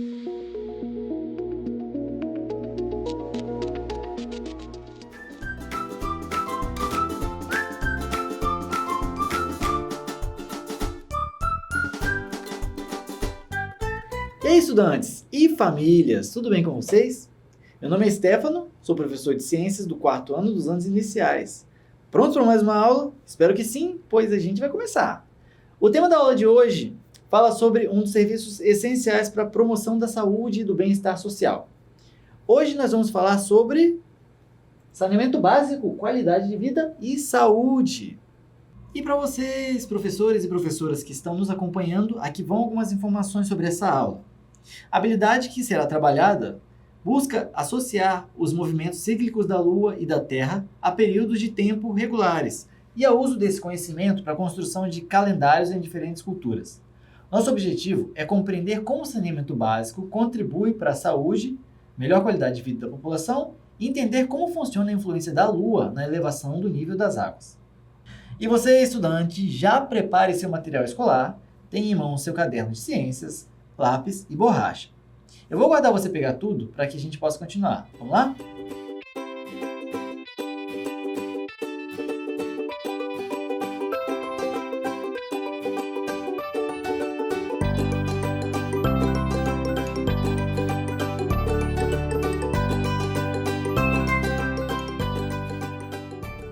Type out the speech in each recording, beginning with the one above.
E aí, estudantes e famílias, tudo bem com vocês? Meu nome é Stefano, sou professor de Ciências do 4º ano dos anos iniciais. Prontos para mais uma aula? Espero que sim, pois a gente vai começar. O tema da aula de hoje fala sobre um dos serviços essenciais para a promoção da saúde e do bem-estar social. Hoje nós vamos falar sobre saneamento básico, qualidade de vida e saúde. E para vocês, professores e professoras que estão nos acompanhando, aqui vão algumas informações sobre essa aula. A habilidade que será trabalhada busca associar os movimentos cíclicos da Lua e da Terra a períodos de tempo regulares e ao uso desse conhecimento para a construção de calendários em diferentes culturas. Nosso objetivo é compreender como o saneamento básico contribui para a saúde, melhor qualidade de vida da população e entender como funciona a influência da Lua na elevação do nível das águas. E você, estudante, já prepare seu material escolar, tenha em mão seu caderno de ciências, lápis e borracha. Eu vou aguardar você pegar tudo para que a gente possa continuar. Vamos lá?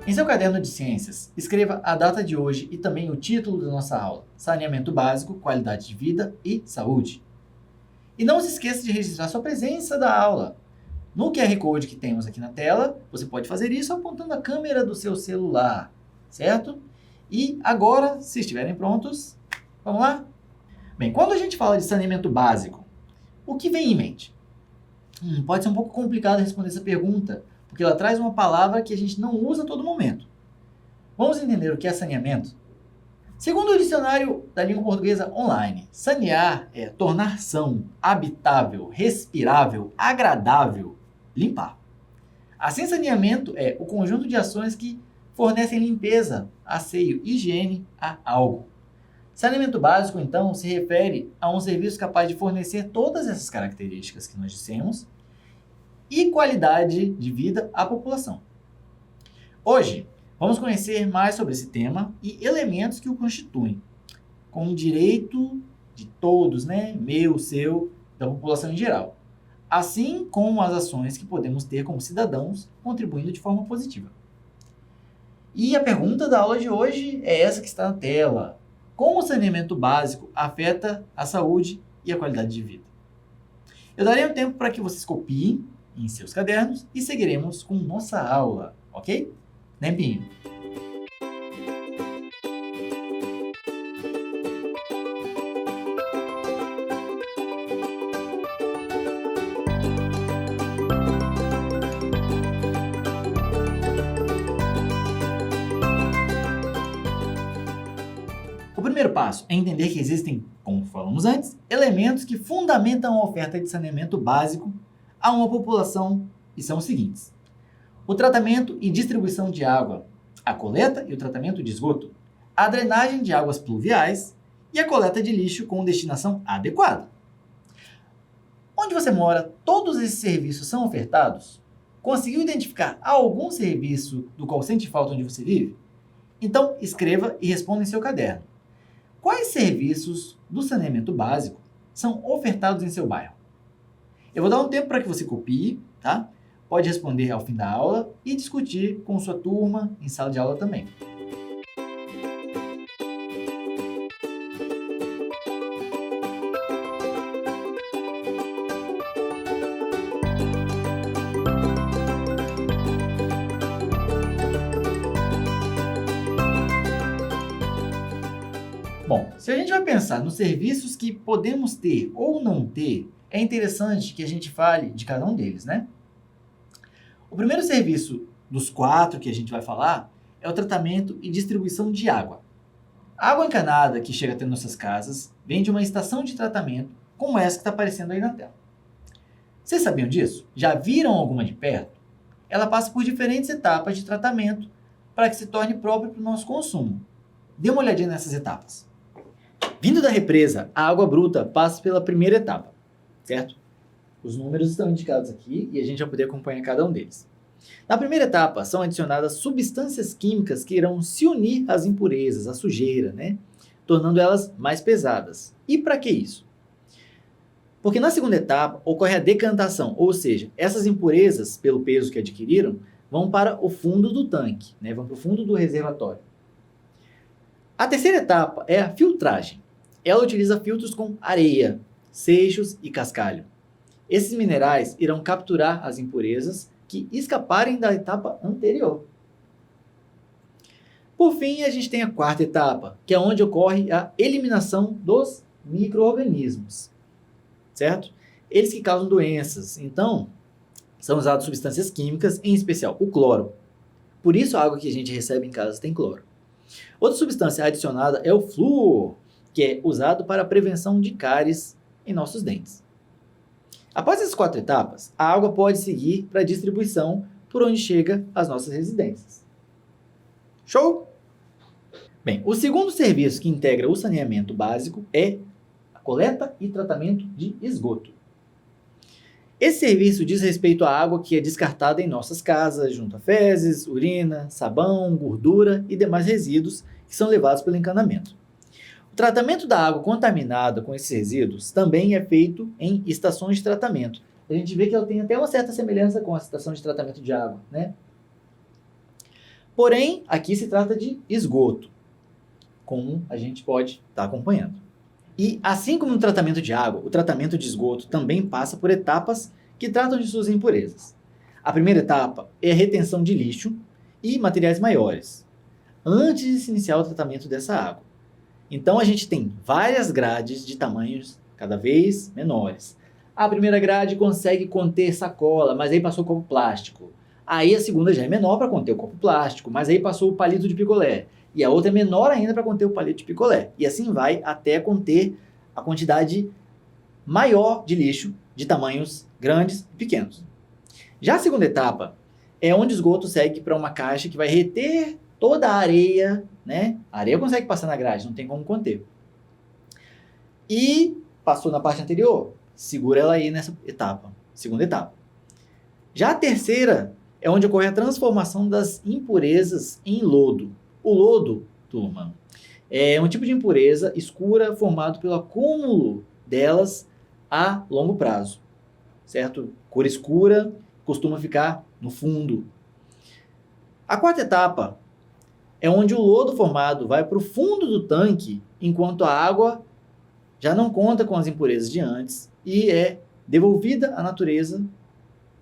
Em seu caderno de ciências, escreva a data de hoje e também o título da nossa aula: Saneamento básico, qualidade de vida e saúde. E não se esqueça de registrar sua presença da aula. No QR Code que temos aqui na tela, você pode fazer isso apontando a câmera do seu celular, certo? E agora, se estiverem prontos, vamos lá? Bem, quando a gente fala de saneamento básico, o que vem em mente? Pode ser um pouco complicado responder essa pergunta, porque ela traz uma palavra que a gente não usa a todo momento. Vamos entender o que é saneamento? Segundo o dicionário da língua portuguesa online, sanear é tornar são, habitável, respirável, agradável, limpar. Assim, saneamento é o conjunto de ações que fornecem limpeza, asseio, higiene a algo. Saneamento básico, então, se refere a um serviço capaz de fornecer todas essas características que nós dissemos e qualidade de vida à população. Hoje, vamos conhecer mais sobre esse tema e elementos que o constituem, com o direito de todos, meu, seu, da população em geral, assim como as ações que podemos ter como cidadãos contribuindo de forma positiva. E a pergunta da aula de hoje é essa que está na tela: como o saneamento básico afeta a saúde e a qualidade de vida? Eu darei um tempo para que vocês copiem em seus cadernos e seguiremos com nossa aula, ok? Tempinho. O primeiro passo é entender que existem, como falamos antes, elementos que fundamentam a oferta de saneamento básico a uma população e são os seguintes: o tratamento e distribuição de água, a coleta e o tratamento de esgoto, a drenagem de águas pluviais e a coleta de lixo com destinação adequada. Onde você mora, todos esses serviços são ofertados? Conseguiu identificar algum serviço do qual sente falta onde você vive? Então, escreva e responda em seu caderno. Quais serviços do saneamento básico são ofertados em seu bairro? Eu vou dar um tempo para que você copie, tá? Pode responder ao fim da aula e discutir com sua turma em sala de aula também. Bom, se a gente vai pensar nos serviços que podemos ter ou não ter, é interessante que a gente fale de cada um deles, O primeiro serviço dos 4 que a gente vai falar é o tratamento e distribuição de água. A água encanada que chega até nossas casas vem de uma estação de tratamento como essa que está aparecendo aí na tela. Vocês sabiam disso? Já viram alguma de perto? Ela passa por diferentes etapas de tratamento para que se torne própria para o nosso consumo. Dê uma olhadinha nessas etapas. Vindo da represa, a água bruta passa pela primeira etapa. certo? Os números estão indicados aqui e a gente vai poder acompanhar cada um deles. Na primeira etapa, são adicionadas substâncias químicas que irão se unir às impurezas, à sujeira, né? Tornando elas mais pesadas. E para que isso? Porque na segunda etapa ocorre a decantação, ou seja, essas impurezas, pelo peso que adquiriram, vão para o fundo do tanque, né? Vão para o fundo do reservatório. A terceira etapa é a filtragem. Ela utiliza filtros com areia, seixos e cascalho. Esses minerais irão capturar as impurezas que escaparem da etapa anterior. Por fim, a gente tem a quarta etapa, que é onde ocorre a eliminação dos micro-organismos, certo? Eles que causam doenças. Então, são usadas substâncias químicas, em especial o cloro. Por isso a água que a gente recebe em casa tem cloro. Outra substância adicionada é o flúor, que é usado para a prevenção de cáries em nossos dentes. Após essas 4 etapas, a água pode seguir para a distribuição por onde chega às nossas residências. Show? Bem, o segundo serviço que integra o saneamento básico é a coleta e tratamento de esgoto. Esse serviço diz respeito à água que é descartada em nossas casas, junto a fezes, urina, sabão, gordura e demais resíduos que são levados pelo encanamento. O tratamento da água contaminada com esses resíduos também é feito em estações de tratamento. A gente vê que ela tem até uma certa semelhança com a estação de tratamento de água, né? Porém, aqui se trata de esgoto, como a gente pode estar acompanhando. E assim como no tratamento de água, o tratamento de esgoto também passa por etapas que tratam de suas impurezas. A primeira etapa é a retenção de lixo e materiais maiores, antes de se iniciar o tratamento dessa água. Então a gente tem várias grades de tamanhos cada vez menores. A primeira grade consegue conter sacola, mas aí passou copo plástico. Aí a segunda já é menor para conter o copo plástico, mas aí passou o palito de picolé. E a outra é menor ainda para conter o palito de picolé. E assim vai até conter a quantidade maior de lixo de tamanhos grandes e pequenos. Já a segunda etapa é onde o esgoto segue para uma caixa que vai reter toda a areia, né? A areia consegue passar na grade, não tem como conter. E passou na parte anterior, segura ela aí nessa etapa, segunda etapa. Já a terceira é onde ocorre a transformação das impurezas em lodo. O lodo, turma, é um tipo de impureza escura formado pelo acúmulo delas a longo prazo, certo? Cor escura costuma ficar no fundo. A quarta etapa é onde o lodo formado vai para o fundo do tanque, enquanto a água já não conta com as impurezas de antes e é devolvida à natureza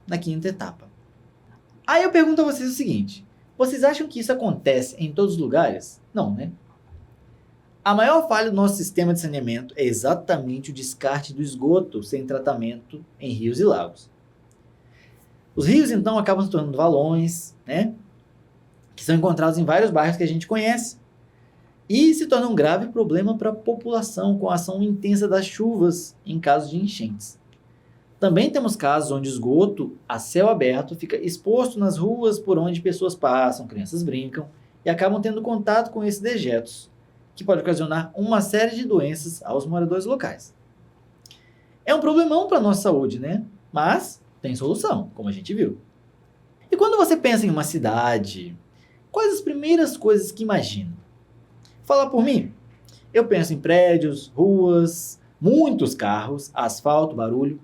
na quinta etapa. Aí eu pergunto a vocês o seguinte: vocês acham que isso acontece em todos os lugares? Não, né? A maior falha do nosso sistema de saneamento é exatamente o descarte do esgoto sem tratamento em rios e lagos. Os rios, então, acabam se tornando valões, né? Que são encontrados em vários bairros que a gente conhece. E se torna um grave problema para a população com a ação intensa das chuvas em caso de enchentes. Também temos casos onde o esgoto a céu aberto fica exposto nas ruas por onde pessoas passam, crianças brincam e acabam tendo contato com esses dejetos, que pode ocasionar uma série de doenças aos moradores locais. É um problemão para a nossa saúde, né? Mas tem solução, como a gente viu. E quando você pensa em uma cidade, quais as primeiras coisas que imagina? Fala por mim. Eu penso em prédios, ruas, muitos carros, asfalto, barulho.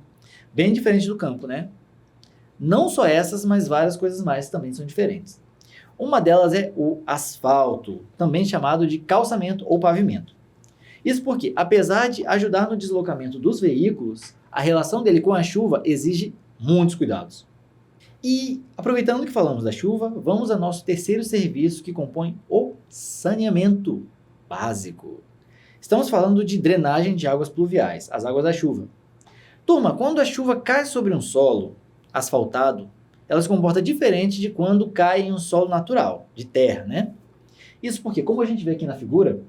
Bem diferente do campo, né? Não só essas, mas várias coisas mais também são diferentes. Uma delas é o asfalto, também chamado de calçamento ou pavimento. Isso porque, apesar de ajudar no deslocamento dos veículos, a relação dele com a chuva exige muitos cuidados. E, aproveitando que falamos da chuva, vamos ao nosso terceiro serviço que compõe o saneamento básico. Estamos falando de drenagem de águas pluviais, as águas da chuva. Turma, quando a chuva cai sobre um solo asfaltado, ela se comporta diferente de quando cai em um solo natural, de terra, né? Isso porque, como a gente vê aqui na figura,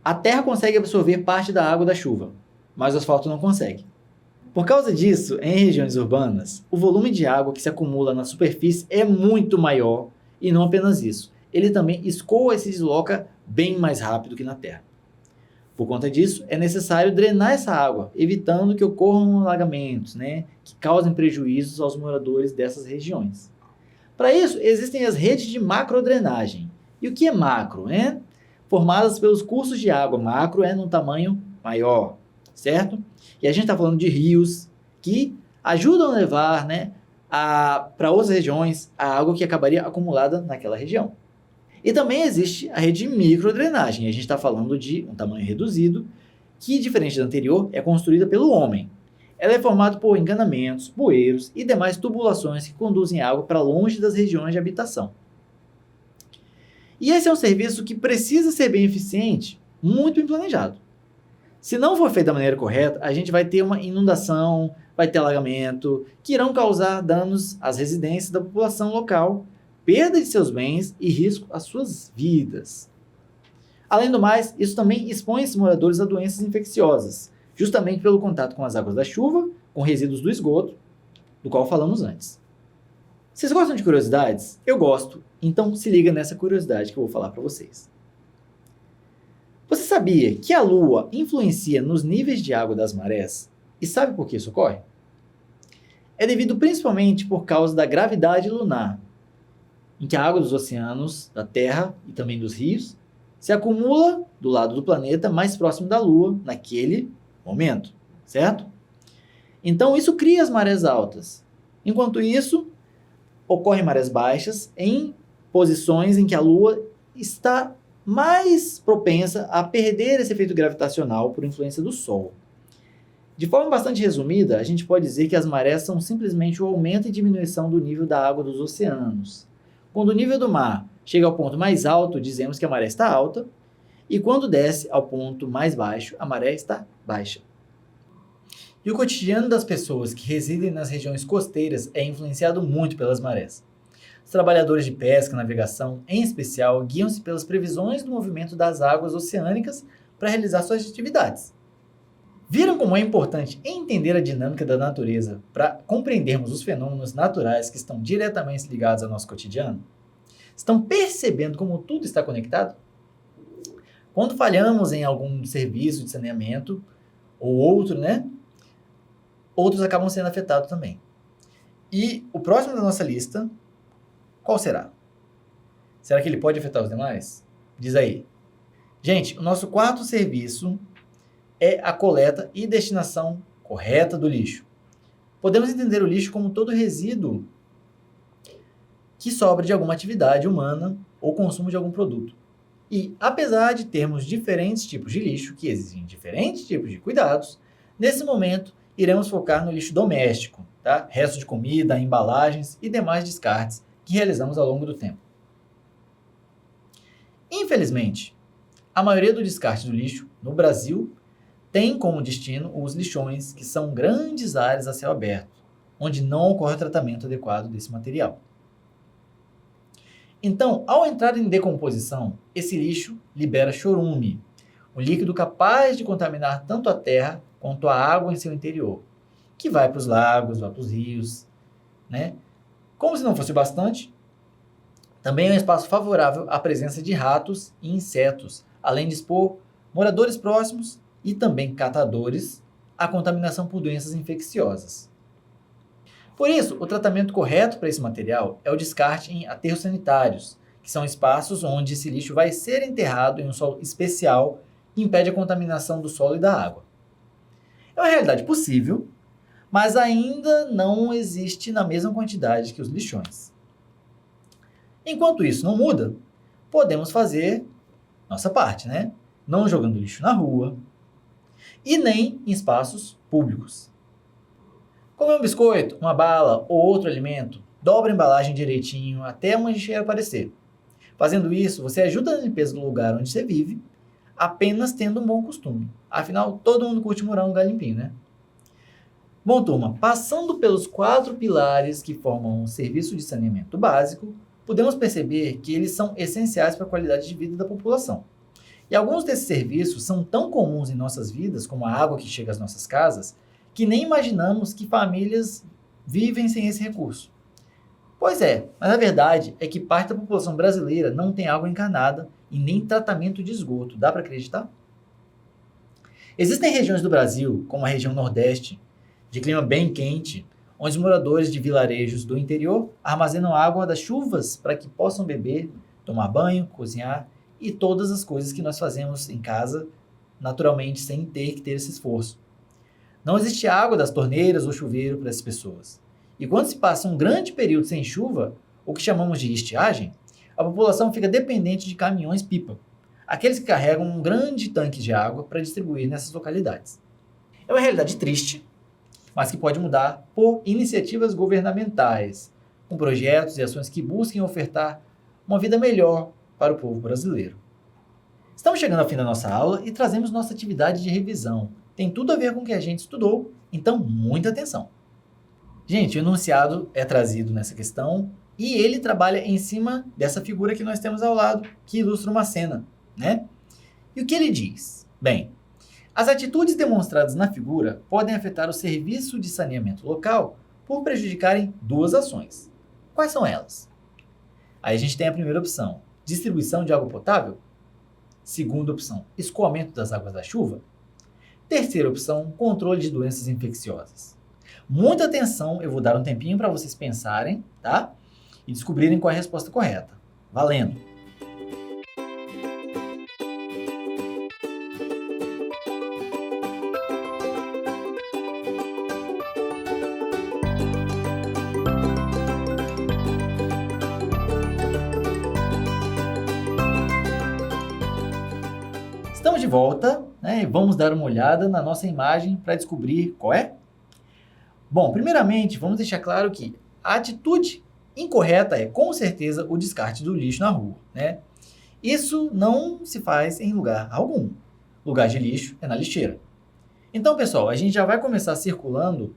a terra consegue absorver parte da água da chuva, mas o asfalto não consegue. Por causa disso, em regiões urbanas, o volume de água que se acumula na superfície é muito maior, e não apenas isso, ele também escoa e se desloca bem mais rápido que na terra. Por conta disso, é necessário drenar essa água, evitando que ocorram alagamentos, né, que causem prejuízos aos moradores dessas regiões. Para isso, existem as redes de macrodrenagem. E o que é macro? Né? Formadas pelos cursos de água. Macro é num tamanho maior, certo? E a gente está falando de rios que ajudam a levar, né, para outras regiões a água que acabaria acumulada naquela região. E também existe a rede de microdrenagem. A gente está falando de um tamanho reduzido, que, diferente da anterior, é construída pelo homem. Ela é formada por encanamentos, bueiros e demais tubulações que conduzem água para longe das regiões de habitação. E esse é um serviço que precisa ser bem eficiente, muito bem planejado. Se não for feito da maneira correta, a gente vai ter uma inundação, vai ter alagamento, que irão causar danos às residências da população local, perda de seus bens e risco às suas vidas. Além do mais, isso também expõe esses moradores a doenças infecciosas, justamente pelo contato com as águas da chuva, com resíduos do esgoto, do qual falamos antes. Vocês gostam de curiosidades? Eu gosto, então se liga nessa curiosidade que eu vou falar para vocês. Você sabia que a Lua influencia nos níveis de água das marés? E sabe por que isso ocorre? É devido principalmente por causa da gravidade lunar, em que a água dos oceanos, da Terra e também dos rios se acumula do lado do planeta mais próximo da Lua naquele momento, certo? Então isso cria as marés altas. Enquanto isso, ocorrem marés baixas em posições em que a Lua está mais propensa a perder esse efeito gravitacional por influência do Sol. De forma bastante resumida, a gente pode dizer que as marés são simplesmente o aumento e diminuição do nível da água dos oceanos. Quando o nível do mar chega ao ponto mais alto, dizemos que a maré está alta, e quando desce ao ponto mais baixo, a maré está baixa. E o cotidiano das pessoas que residem nas regiões costeiras é influenciado muito pelas marés. Os trabalhadores de pesca e navegação, em especial, guiam-se pelas previsões do movimento das águas oceânicas para realizar suas atividades. Viram como é importante entender a dinâmica da natureza para compreendermos os fenômenos naturais que estão diretamente ligados ao nosso cotidiano? Estão percebendo como tudo está conectado? Quando falhamos em algum serviço de saneamento ou outro, né? Outros acabam sendo afetados também. E o próximo da nossa lista, qual será? Será que ele pode afetar os demais? Diz aí. Gente, o nosso quarto serviço é a coleta e destinação correta do lixo. Podemos entender o lixo como todo resíduo que sobra de alguma atividade humana ou consumo de algum produto. E, apesar de termos diferentes tipos de lixo, que exigem diferentes tipos de cuidados, nesse momento iremos focar no lixo doméstico, tá? Resto de comida, embalagens e demais descartes que realizamos ao longo do tempo. Infelizmente, a maioria do descarte do lixo no Brasil tem como destino os lixões, que são grandes áreas a céu aberto, onde não ocorre o tratamento adequado desse material. Então, ao entrar em decomposição, esse lixo libera chorume, um líquido capaz de contaminar tanto a terra quanto a água em seu interior, que vai para os lagos, vai para os rios, né? Como se não fosse bastante, também é um espaço favorável à presença de ratos e insetos, além de expor moradores próximos e também catadores à contaminação por doenças infecciosas. Por isso, o tratamento correto para esse material é o descarte em aterros sanitários, que são espaços onde esse lixo vai ser enterrado em um solo especial que impede a contaminação do solo e da água. É uma realidade possível, mas ainda não existe na mesma quantidade que os lixões. Enquanto isso não muda, podemos fazer nossa parte, né? Não jogando lixo na rua e nem em espaços públicos. Comer um biscoito, uma bala ou outro alimento, dobra a embalagem direitinho até a mancheira aparecer. Fazendo isso, você ajuda na limpeza do lugar onde você vive, apenas tendo um bom costume. Afinal, todo mundo curte morar num lugar limpinho, né? Bom, turma, passando pelos 4 pilares que formam o serviço de saneamento básico, podemos perceber que eles são essenciais para a qualidade de vida da população. E alguns desses serviços são tão comuns em nossas vidas, como a água que chega às nossas casas, que nem imaginamos que famílias vivem sem esse recurso. Pois é, mas a verdade é que parte da população brasileira não tem água encanada e nem tratamento de esgoto. Dá para acreditar? Existem regiões do Brasil, como a região Nordeste, de clima bem quente, onde os moradores de vilarejos do interior armazenam água das chuvas para que possam beber, tomar banho, cozinhar e todas as coisas que nós fazemos em casa, naturalmente, sem ter que ter esse esforço. Não existe água das torneiras ou chuveiro para essas pessoas. E quando se passa um grande período sem chuva, o que chamamos de estiagem, a população fica dependente de caminhões-pipa, aqueles que carregam um grande tanque de água para distribuir nessas localidades. É uma realidade triste, mas que pode mudar por iniciativas governamentais, com projetos e ações que busquem ofertar uma vida melhor para o povo brasileiro. Estamos chegando ao fim da nossa aula e trazemos nossa atividade de revisão. Tem tudo a ver com o que a gente estudou, então muita atenção. Gente, o enunciado é trazido nessa questão e ele trabalha em cima dessa figura que nós temos ao lado, que ilustra uma cena, né? E o que ele diz? Bem, as atitudes demonstradas na figura podem afetar o serviço de saneamento local por prejudicarem duas ações. Quais são elas? Aí a gente tem a primeira opção, distribuição de água potável. Segunda opção, escoamento das águas da chuva. Terceira opção, controle de doenças infecciosas. Muita atenção, eu vou dar um tempinho para vocês pensarem, tá? E descobrirem qual é a resposta correta. Valendo! Estamos de volta, né? E vamos dar uma olhada na nossa imagem para descobrir qual é. Bom, primeiramente, vamos deixar claro que a atitude incorreta é, com certeza, o descarte do lixo na rua, né? Isso não se faz em lugar algum. Lugar de lixo é na lixeira. Então, pessoal, a gente já vai começar circulando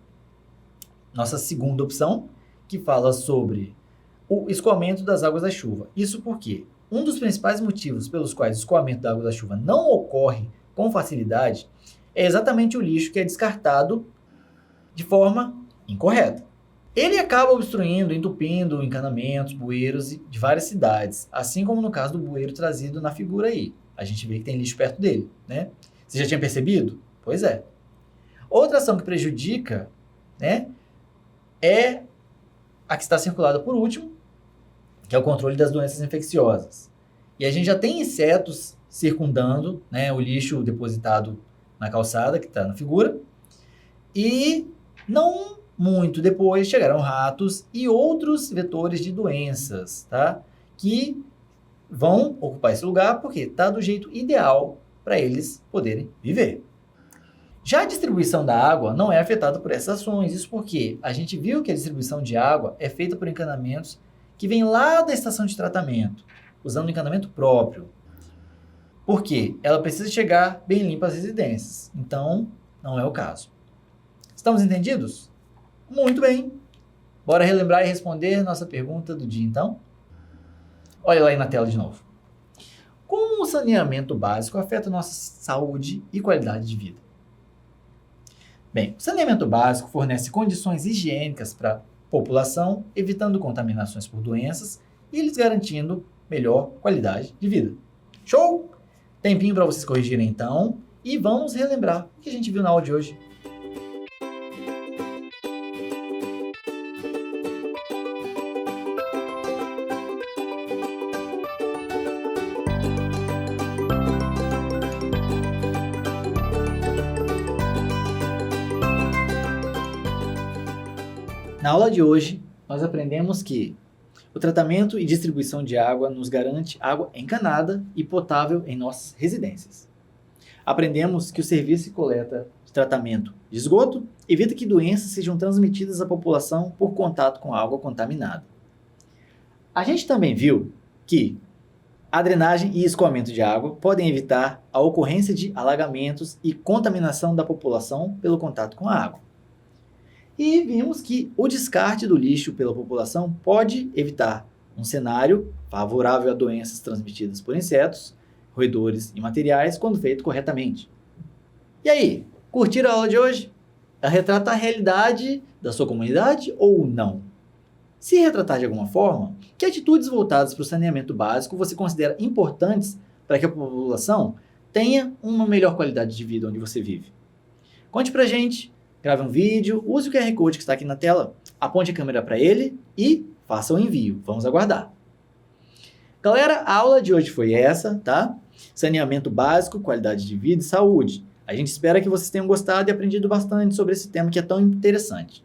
nossa segunda opção, que fala sobre o escoamento das águas da chuva. Isso porque um dos principais motivos pelos quais o escoamento da água da chuva não ocorre com facilidade é exatamente o lixo que é descartado de forma incorreta. Ele acaba obstruindo, entupindo encanamentos, bueiros de várias cidades, assim como no caso do bueiro trazido na figura aí. A gente vê que tem lixo perto dele, né? Você já tinha percebido? Pois é. Outra ação que prejudica, né, é a que está circulada por último, que é o controle das doenças infecciosas. E a gente já tem insetos circundando, né, o lixo depositado na calçada, que está na figura, e não muito depois chegarão ratos e outros vetores de doenças, tá? Que vão ocupar esse lugar porque está do jeito ideal para eles poderem viver. Já a distribuição da água não é afetada por essas ações, isso porque a gente viu que a distribuição de água é feita por encanamentos que vêm lá da estação de tratamento, usando um encanamento próprio. Porque ela precisa chegar bem limpa às residências, então não é o caso. Estamos entendidos? Muito bem. Bora relembrar e responder nossa pergunta do dia, então? Olha lá aí na tela de novo. Como o saneamento básico afeta a nossa saúde e qualidade de vida? Bem, o saneamento básico fornece condições higiênicas para a população, evitando contaminações por doenças e lhes garantindo melhor qualidade de vida. Show? Tempinho para vocês corrigirem, então, e vamos relembrar o que a gente viu na aula de hoje. Na aula de hoje, nós aprendemos que o tratamento e distribuição de água nos garante água encanada e potável em nossas residências. Aprendemos que o serviço de coleta de tratamento de esgoto evita que doenças sejam transmitidas à população por contato com água contaminada. A gente também viu que a drenagem e escoamento de água podem evitar a ocorrência de alagamentos e contaminação da população pelo contato com a água. E vimos que o descarte do lixo pela população pode evitar um cenário favorável a doenças transmitidas por insetos, roedores e materiais quando feito corretamente. E aí, curtiram a aula de hoje? Ela retrata a realidade da sua comunidade ou não? Se retratar de alguma forma, que atitudes voltadas para o saneamento básico você considera importantes para que a população tenha uma melhor qualidade de vida onde você vive. Conte pra gente, grave um vídeo, use o QR Code que está aqui na tela, aponte a câmera para ele e faça o envio. Vamos aguardar. Galera, a aula de hoje foi essa, tá? Saneamento básico, qualidade de vida e saúde. A gente espera que vocês tenham gostado e aprendido bastante sobre esse tema que é tão interessante.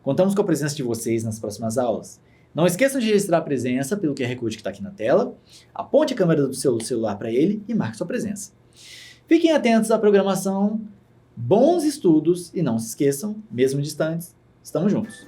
Contamos com a presença de vocês nas próximas aulas. Não esqueçam de registrar a presença pelo QR Code que está aqui na tela, aponte a câmera do seu celular para ele e marque sua presença. Fiquem atentos à programação, bons estudos e não se esqueçam, mesmo distantes, estamos juntos.